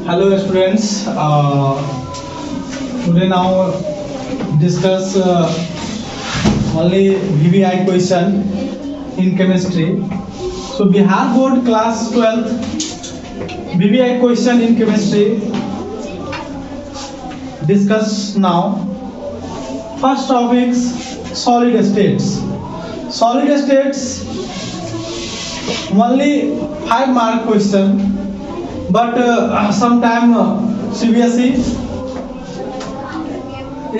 Hello students, today now discuss only VVI question in chemistry. So Bihar Board class 12th VVI question in chemistry discuss now. First topics solid states. Solid states only 5 mark question. But sometime CBSE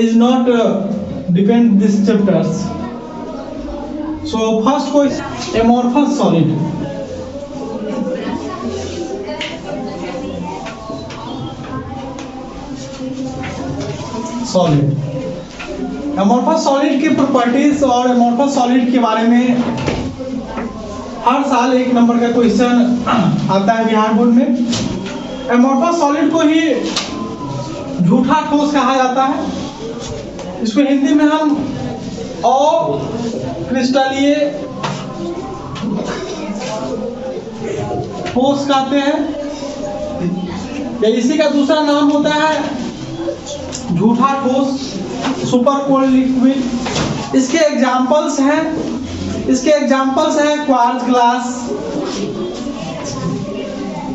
is not depend these chapters. So first question amorphous solid. Solid amorphous solid की properties और amorphous solid के बारे में हर साल 1 number का question आता है Bihar board में। एमोर्फस सॉलिड को ही झूठा ठोस कहा जाता है। इसको हिंदी में हम अक्रिस्टलीय ठोस कहते हैं, या इसी का दूसरा नाम होता है झूठा ठोस, सुपर कोल्ड लिक्विड। इसके एग्जांपल्स हैं क्वार्ट्ज ग्लास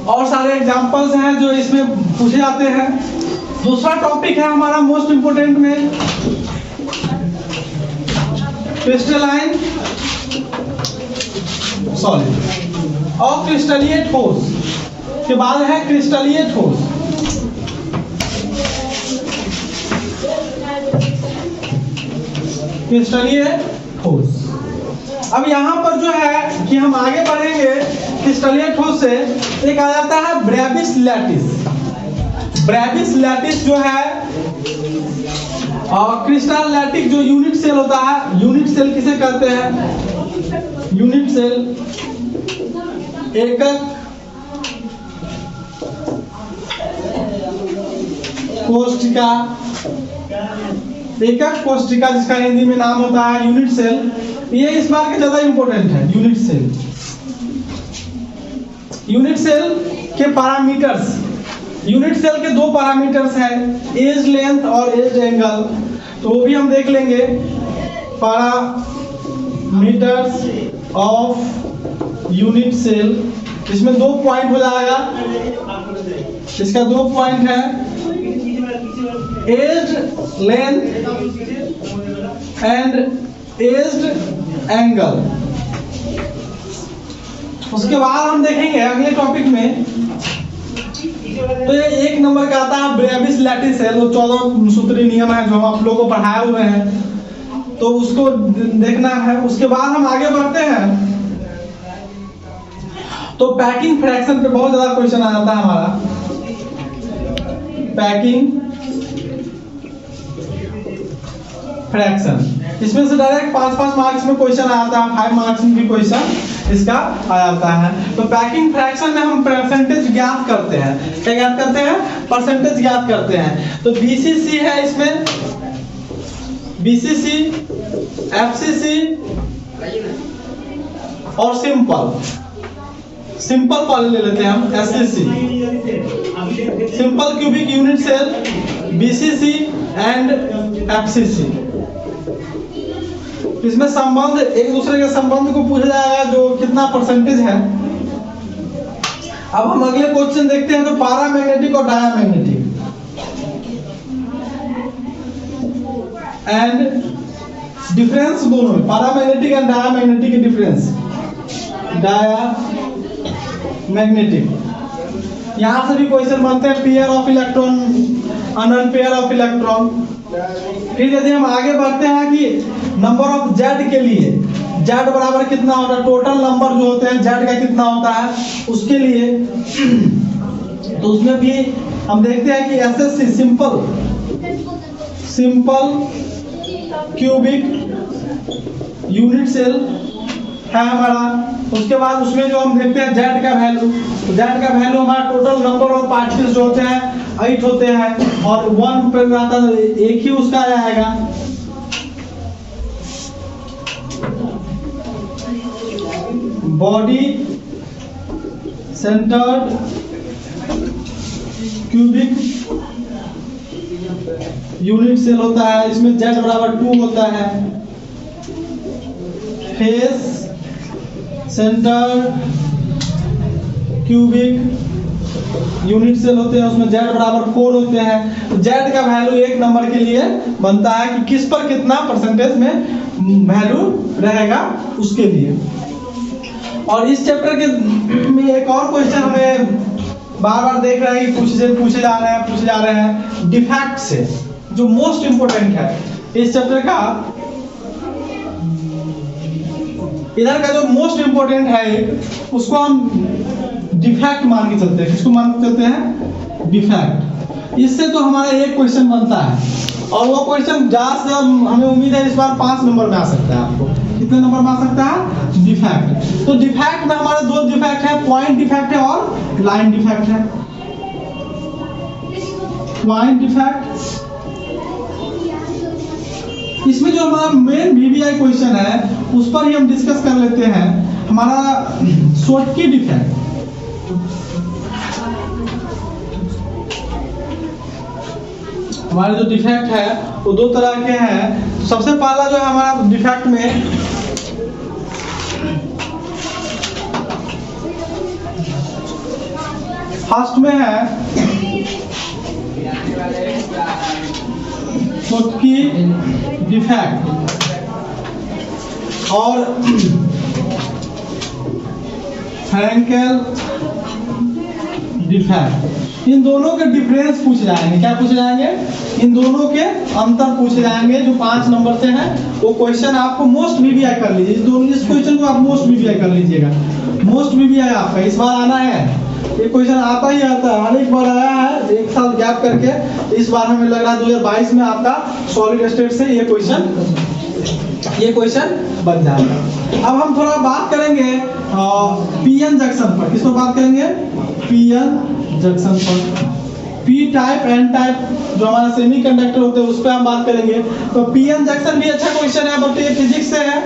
और सारे एग्जांपल्स हैं जो इसमें पूछे जाते हैं। दूसरा टॉपिक है हमारा मोस्ट इंपोर्टेंट में क्रिस्टलाइन सॉलिड और क्रिस्टलीय ठोस के बाद है क्रिस्टलीय ठोस। क्रिस्टलीय ठोस। अब यहाँ पर जो है कि हम आगे बढ़ेंगे क्रिस्टलीय ठोस से एक आ जाता है ब्रेविस लैटिस। ब्रेविस लैटिस जो है और क्रिस्टल लैटिक जो यूनिट सेल होता है, यूनिट सेल किसे कहते हैं? यूनिट सेल एकक कोशिका, एकक कोशिका जिसका हिंदी में नाम होता है यूनिट सेल। ये इस बार के ज्यादा इंपॉर्टेंट है। यूनिट सेल, यूनिट सेल के पैरामीटर्स, यूनिट सेल के 2 पैरामीटर्स हैं, एज लेंथ और एज एंगल। तो वो भी हम देख लेंगे। पैरामीटर्स ऑफ यूनिट सेल, इसमें 2 पॉइंट हो जाएगा। इसका 2 पॉइंट है edge length and edged angle. उसके बाद हम देखेंगे अगले टॉपिक में, तो ये 1 नंबर का आता है ब्रेविस लैटिस है, जो 14 सूत्री नियम है जो हम आप लोगों को पढ़ाए हुए हैं, तो उसको देखना है। उसके बाद हम आगे बढ़ते हैं तो पैकिंग फ्रैक्शन पे बहुत ज्यादा क्वेश्चन आ जाता है हमारा। पैकिंग फ्रैक्शन, इसमें से डायरेक्ट 5-5 मार्क्स में क्वेश्चन आ जाता है, 5 मार्क्स में भी क्वेश्चन इसका आ जाता है। तो पैकिंग फ्रैक्शन में हम परसेंटेज ज्ञात करते हैं। क्या ज्ञात करते हैं? परसेंटेज ज्ञात करते हैं। तो बीसीसी है इसमें, बीसीसी, एफसीसी और सिंपल। सिंपल पढ़ ले लेते हैं हम, SCC, simple cubic unit cell, BCC and FCC. इसमें संबंध, एक दूसरे के संबंध को पूछा जाएगा जो कितना परसेंटेज है। अब हम अगले क्वेश्चन देखते हैं तो पैरामैग्नेटिक और डायामैग्नेटिक एंड डिफरेंस दोनों में, पैरामैग्नेटिक एंड डायामैग्नेटिक की डिफरेंस। डायामैग्नेटिक, यहां से भी क्वेश्चन बनते हैं, pair of electron, unpair of electron. फिर यदि हम आगे बढ़ते हैं कि नंबर ऑफ जेड के लिए, जेड बराबर कितना होता है, टोटल नंबर जो होते हैं जेड का कितना होता है उसके लिए, तो उसमें भी हम देखते हैं कि SSC simple, simple cubic unit cell है हमारा। उसके बाद उसमें जो हम देखते हैं जेड का वैल्यू, तो जेड का वैल्यू हमारा टोटल नंबर ऑफ पार्टिकल्स जो होते हैं 8 होते हैं और 1 पे आता है, एक ही उसका आएगा। Body centred cubic unit cell होता है। इसमें z बराबर 2 होता है। Face centre cubic unit cell होते हैं, उसमें z बराबर 4 होते हैं। तो z का वैल्यू एक नंबर के लिए बनता है कि किस पर कितना परसेंटेज में वैल्यू रहेगा उसके लिए। और इस चैप्टर के में एक और क्वेश्चन हमें बार बार देख रहे हैं कि पूछे जा रहे हैं डिफेक्ट से, जो मोस्ट इंपोर्टेंट है इस चैप्टर का। इधर का जो मोस्ट इंपोर्टेंट है उसको हम डिफेक्ट मान के चलते हैं। किसको मान के चलते हैं? डिफेक्ट। इससे तो हमारा एक क्वेश्चन बनता है, और वो क्वेश्चन ज्यादा से हमें उम्मीद है इस बार 5 नंबर में आ सकता है। आपको कितने नंबर में आ सकता है? डिफेक्ट। तो डिफेक्ट में हमारे 2 डिफेक्ट है, पॉइंट डिफेक्ट है और लाइन डिफेक्ट है। पॉइंट डिफेक्ट, इसमें जो हमारा मेन वीवीआई क्वेश्चन है उस पर ही हम डिस्कस कर लेते हैं। हमारा शॉर्टकी डिफेक्ट, हमारे जो डिफेक्ट है वो 2 तरह के हैं। सबसे पहला जो है हमारा डिफेक्ट में फर्स्ट में है शॉर्टकी डिफेक्ट और फ्रैंकेल डिफेक्ट। इन दोनों के डिफरेंस पूछे जाएंगे। क्या पूछे जाएंगे? इन दोनों के अंतर पूछे जाएंगे, जो 5 नंबर से हैं। वो क्वेश्चन आपको मोस्ट वीवीआई कर लीजिए। इस क्वेश्चन को आप मोस्ट वीवीआई कर लीजिएगा। मोस्ट वीवीआई आपका इस बार आना है। ये क्वेश्चन आता ही आता है, हर एक बार आया है, 1 साल गैप करके। इस बार हमें लग रहा है 2022 में आपका सॉलिड स्टेट से ये क्वेश्चन बन जाएगा। अब हम थोड़ा बात करेंगे पीएन जंक्शन पर। किस पर बात करेंगे? पीएन जंक्शन पर। पी टाइप एन टाइप जो हमारा सेमीकंडक्टर होते हैं उस पर हम बात करेंगे। तो पीएन जंक्शन भी अच्छा क्वेश्चन है, बट ये फिजिक्स से है।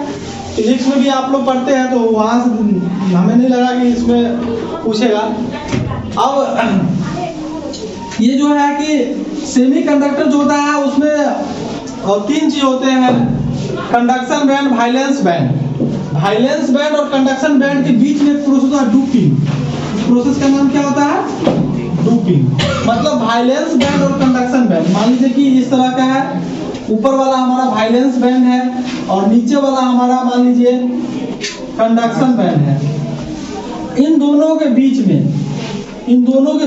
फिजिक्स में भी आप लोग पढ़ते हैं, तो वहां से हमें नहीं लगा कि इसमें पूछेगा। अब ये जो है कि सेमीकंडक्टर जो होता है उसमें 3 चीज होते हैं, कंडक्शन बैंड, वाइलेंस बैंड। वाइलेंस बैंड और कंडक्शन बैंड के बीच में एक प्रोसेस है डूपिंग। प्रोसेस का नाम क्या होता है? डूपिंग। मतलब वाइलेंस बैंड और कंडक्शन बैंड, मान लीजिए कि इस तरह का है। ऊपर वाला हमारा वाइलेंस बैंड है और नीचे वाला हमारा मान लीजिए कंडक्शन बैंड है। इन दोनों के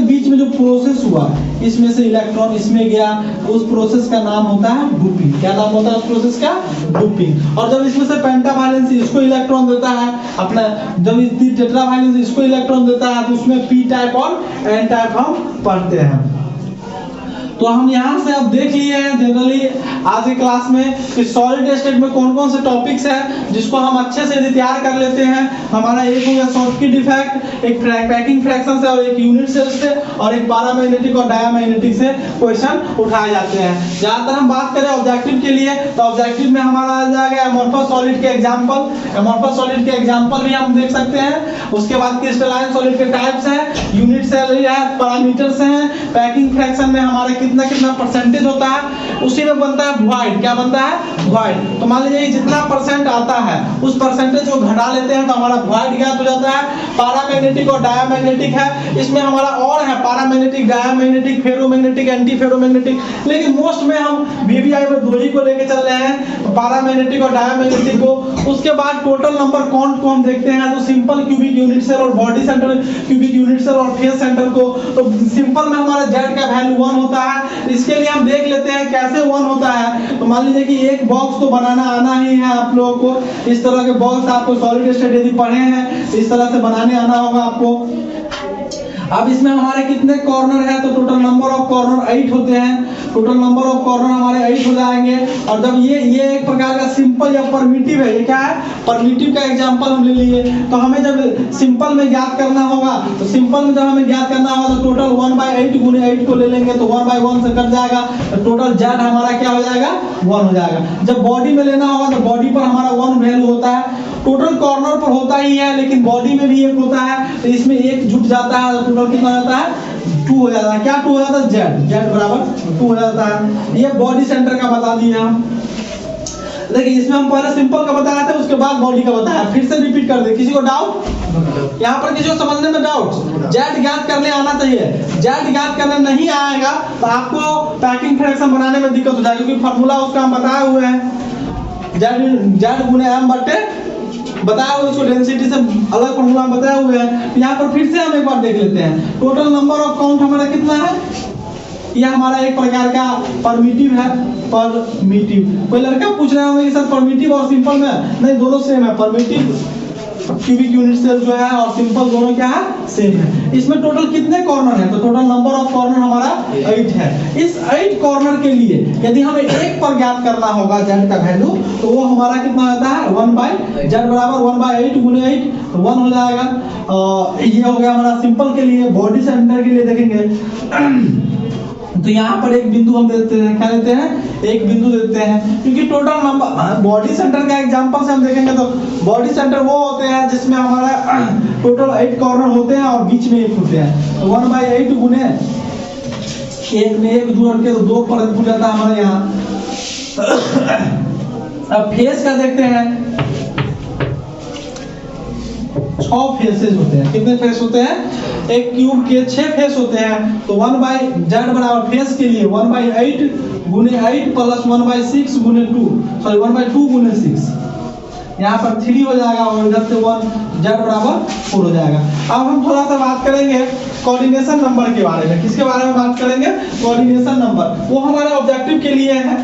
बीच में जो प्रोसेस हुआ, इसमें से इलेक्ट्रॉन इसमें गया, उस प्रोसेस का नाम होता है डूपिंग। क्या नाम होता है उस प्रोसेस का? डूपिंग। और जब इसमें से पेंटावैलेंस इसको इलेक्ट्रॉन देता है अपना, जब टेट्रावैलेंस इसको इलेक्ट्रॉन देता है, तो उसमें पी टाइप और एन टाइप हम पढ़ते हैं। तो हम यहाँ से अब देख लिए हैं जनरली आज की क्लास में कि सॉलिड स्टेट में कौन कौन से टॉपिक्स हैं, जिसको हम अच्छे से यदि तैयार कर लेते हैं। हमारा एक हो गया शॉर्टकी डिफेक्ट, एक पैकिंग फ्रैक्शन से, और एक यूनिट सेल से, और एक पैरामैग्नेटिक और डायमैग्नेटिक से क्वेश्चन उठाए जाते हैं। ज्यादातर हम बात करें ऑब्जेक्टिव के लिए, तो ऑब्जेक्टिव में हमारा आ जाएगा एमोर्फस सॉलिड के एग्जाम्पल। एमोर्फस सॉलिड के एग्जाम्पल भी हम देख सकते हैं। उसके बाद क्रिस्टलाइन सॉलिड के टाइप्स हैं, यूनिट सेल है, पैरामीटर्स हैं। पैकिंग फ्रैक्शन में हमारे कितना परसेंटेज होता है, उसी में बनता है वॉइड। क्या बनता है? वॉइड। तो मान लीजिए जितना परसेंट आता है उस परसेंटेज को घटा लेते हैं तो हमारा वॉइड ज्ञात हो जाता है। पैरामैग्नेटिक और डायमैग्नेटिक है, इसमें हमारा और है paramagnetic, diamagnetic, ferromagnetic, anti ferromagnetic. लेकिन मोस्ट में हम वीवीआई में 2 ही को लेके चल रहे हैं, पैरामैग्नेटिक और डायमैग्नेटिक को। उसके बाद टोटल नंबर काउंट को हम देखते हैं, तो सिंपल क्यूबिक यूनिट सेल और body centre cubic unit cell और फेस सेंटर को। तो सिंपल में हमारा जेड का वैल्यू 1 होता है। इसके लिए हम देख लेते हैं कैसे 1 होता है। तो मान लीजिए कि एक बॉक्स तो बनाना आना ही है आप लोगों को। इस तरह के बॉक्स आपको सॉलिड स्टेट यदि पढ़े हैं इस तरह से बनाने आना होगा आपको। अब इसमें हमारे कितने कॉर्नर है, तो टोटल नंबर ऑफ कॉर्नर 8 होते हैं। टोटल नंबर ऑफ कॉर्नर हमारे 8 हो जाएंगे। और जब ये एक प्रकार का सिंपल या परमिटिव है, ये क्या है? परमिटिव का एग्जांपल हम ले लिए। तो हमें जब सिंपल में ज्ञात करना होगा, तो सिंपल में जब हमें ज्ञात करना होगा तो टोटल 1/8 गुने 8 को ले लेंगे, तो 1/1 से कट जाएगा, तो टोटल जेड हमारा क्या हो जाएगा? 1 हो जाएगा। जब बॉडी में लेना होगा तो बॉडी पर हमारा 1 वैल्यू होता है। टोटल कॉर्नर पर होता ही है, लेकिन बॉडी में भी 1 होता है, तो इसमें 1 जुट जाता है, टोटल कितना जाता है? 2 हो जाता है। क्या 2 हो जाता है? जेड बराबर 2 हो जाता है। ये बॉडी सेंटर का बता दिया हम। देखिए इसमें हम पहले सिंपल का बताया था, उसके बाद बॉडी का बताया। फिर से रिपीट कर दे, किसी को डाउट? यहाँ पर किसी को समझने में डाउट? जेड ज्ञात करने आना चाहिए। जेड ज्ञात करने नहीं आएगा तो आपको पैकिंग फ्रैक्शन बनाने में दिक्कत हो जाएगी, क्योंकि फार्मूला उसका हम बताए हुए हैं। जेड गुने एम बटे बताया हुआ, इसको डेंसिटी से अलग फार्मूला बताया हुआ है। यहाँ पर फिर से हम एक बार देख लेते हैं। टोटल नंबर ऑफ काउंट हमारा कितना है? यह हमारा एक प्रकार का परमिटिव है। परमिटिव, कोई लड़का पूछ रहा होगा कि सर परमिटिव और सिंपल में, नहीं दोनों सेम है। परमिटिव क्यूबिक यूनिट सेल जो है और सिंपल दोनों क्या है? सेम है। इसमें टोटल कितने कॉर्नर है? तो टोटल नंबर ऑफ कॉर्नर हमारा 8 है। इस 8 कॉर्नर के लिए यदि हमें एक पर ज्ञात करना होगा जेड का वैल्यू, तो वो हमारा कितना होता है? 1/जेड बराबर 1/8 गुने 8 तो 1 हो जाएगा। ये हो गया हमारा सिंपल के लिए। बॉडी सेंटर के लिए देखेंगे तो यहाँ पर एक बिंदु हम देते हैं। क्या देते हैं? एक बिंदु देते हैं, क्योंकि टोटल नंबर बॉडी सेंटर का एग्जांपल से हम देखेंगे तो बॉडी सेंटर वो होते हैं जिसमें हमारा टोटल 8 कॉर्नर होते हैं और बीच में 1 होते हैं। तो 1/8 गुने 1 में 1 जोड़ के तो 2 परत हो जाता है हमारे यहाँ। अब फेस का देखते हैं। 6 फेसेस होते हैं। कितने फेस होते हैं? एक क्यूब के 6 फेस होते हैं। तो 1/जेड बराबर फेस के लिए 1/8 गुने 8 प्लस 1/6 गुने 2, सॉरी 1/2 गुने 6। यहाँ पर 3 हो जाएगा और इधर से 1 जेड बराबर 4 हो जाएगा। अब हम थोड़ा सा बात करेंगे कोऑर्डिनेशन नंबर के बारे में। किसके बारे में बात करेंगे? Coordination number. वो हमारे ऑब्जेक्टिव के लिए है।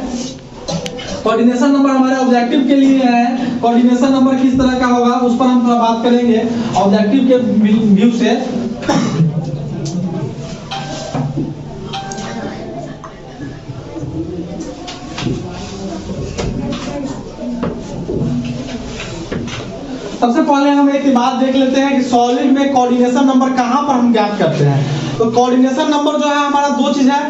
कोऑर्डिनेशन नंबर हमारे ऑब्जेक्टिव के लिए है। कोऑर्डिनेशन नंबर किस तरह का होगा उस पर हम थोड़ा बात करेंगे ऑब्जेक्टिव के व्यू से। सबसे पहले हम एक बात देख लेते हैं कि सॉलिड में कोऑर्डिनेशन नंबर कहां पर हम ज्ञात करते हैं। तो कोऑर्डिनेशन नंबर जो है हमारा दो चीज है,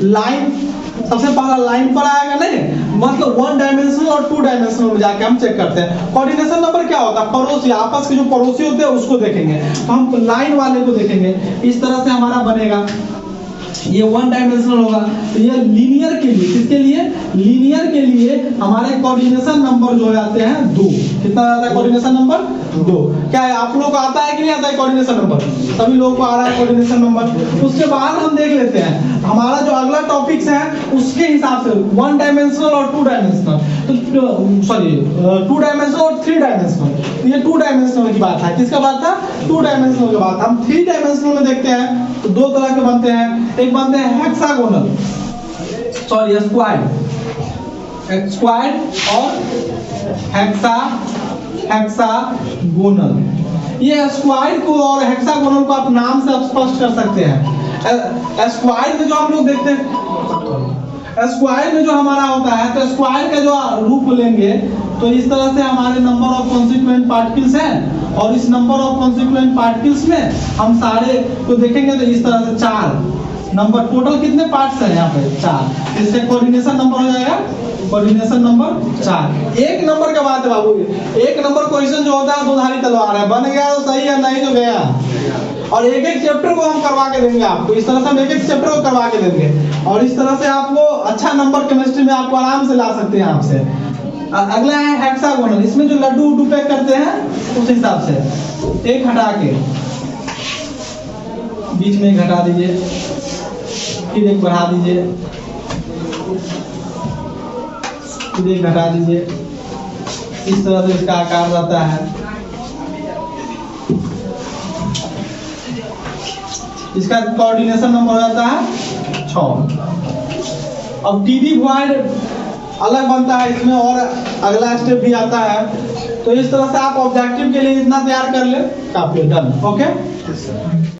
लाइन। सबसे पहला लाइन पर आएगा, नहीं मतलब 1 डायमेंशनल और 2 डायमेंशनल में जाके हम चेक करते हैं। कोऑर्डिनेशन नंबर क्या होता है? पड़ोसी, आपस के जो पड़ोसी होते हैं उसको देखेंगे। तो हम लाइन वाले को देखेंगे। इस तरह से हमारा बनेगा। ये 1 डायमेंशनल होगा। तो ये लीनियर के लिए, किसके लिए? लीनियर के लिए हमारे कोऑर्डिनेशन नंबर जो आते हैं 2। कितना आता है कोऑर्डिनेशन नंबर? 2। क्या है आप लोगों को आता है कि नहीं आता है कोऑर्डिनेशन नंबर? सभी लोगों को आ रहा है कोऑर्डिनेशन नंबर। उसके बाद हम देख लेते हैं हमारा जो अगला टॉपिक्स है उसके हिसाब से 1 डायमेंशनल और 2 डायमेंशनल, तो सॉरी 2 डायमेंशनल और 3 डायमेंशनल। तो ये 2 डायमेंशनल की बात है। किसका बात था? 2 डायमेंशनल की बात। हम 3 डायमेंशनल में देखते हैं तो 2 तरह के बनते हैं। एक बनते हैं हेक्सागोनल, सॉरी स्क्वायर और हेक्सागोनल। ये स्क्वायर को और हेक्सागोनल को आप नाम से स्पष्ट कर सकते हैं। स्क्वायर में जो हम लोग देखते हैं, स्क्वायर में जो हमारा होता है, तो स्क्वायर का जो रूप लेंगे तो इस तरह से हमारे नंबर ऑफ कॉन्स्टिट्यूएंट पार्टिकल्स हैं और इस नंबर ऑफ कॉन्स्टिट्यूएंट पार्टिकल्स में हम सारे को देखेंगे तो इस तरह से 4 नंबर। टोटल कितने पार्ट्स हैं यहाँ पे? 4। इससे कोऑर्डिनेशन नंबर हो जाएगा कोऑर्डिनेशन नंबर 4। एक नंबर का बात है बाबू, एक नंबर क्वेश्चन जो होता है 2 धारी तलवार है। बन गया तो सही है, नहीं तो गया। और एक एक चैप्टर को हम करवा के देंगे आपको। इस तरह से हम एक एक चैप्टर को करवा के देंगे और इस तरह से आपको अच्छा नंबर केमिस्ट्री में आपको आराम से ला सकते हैं आपसे। अगला है हेक्सागोनल। इसमें जो लड्डू उड्डू पैक करते हैं उस हिसाब से एक हटा के बीच में घटा दीजिए, फिर एक बढ़ा दीजिए, फिर एक घटा दीजिए। इस तरह से इसका आकार रहता है। इसका कोऑर्डिनेशन नंबर हो जाता है 6। अब टीडी वॉइड अलग बनता है इसमें और अगला स्टेप भी आता है। तो इस तरह से आप ऑब्जेक्टिव के लिए इतना तैयार कर ले, काफी डन। ओके।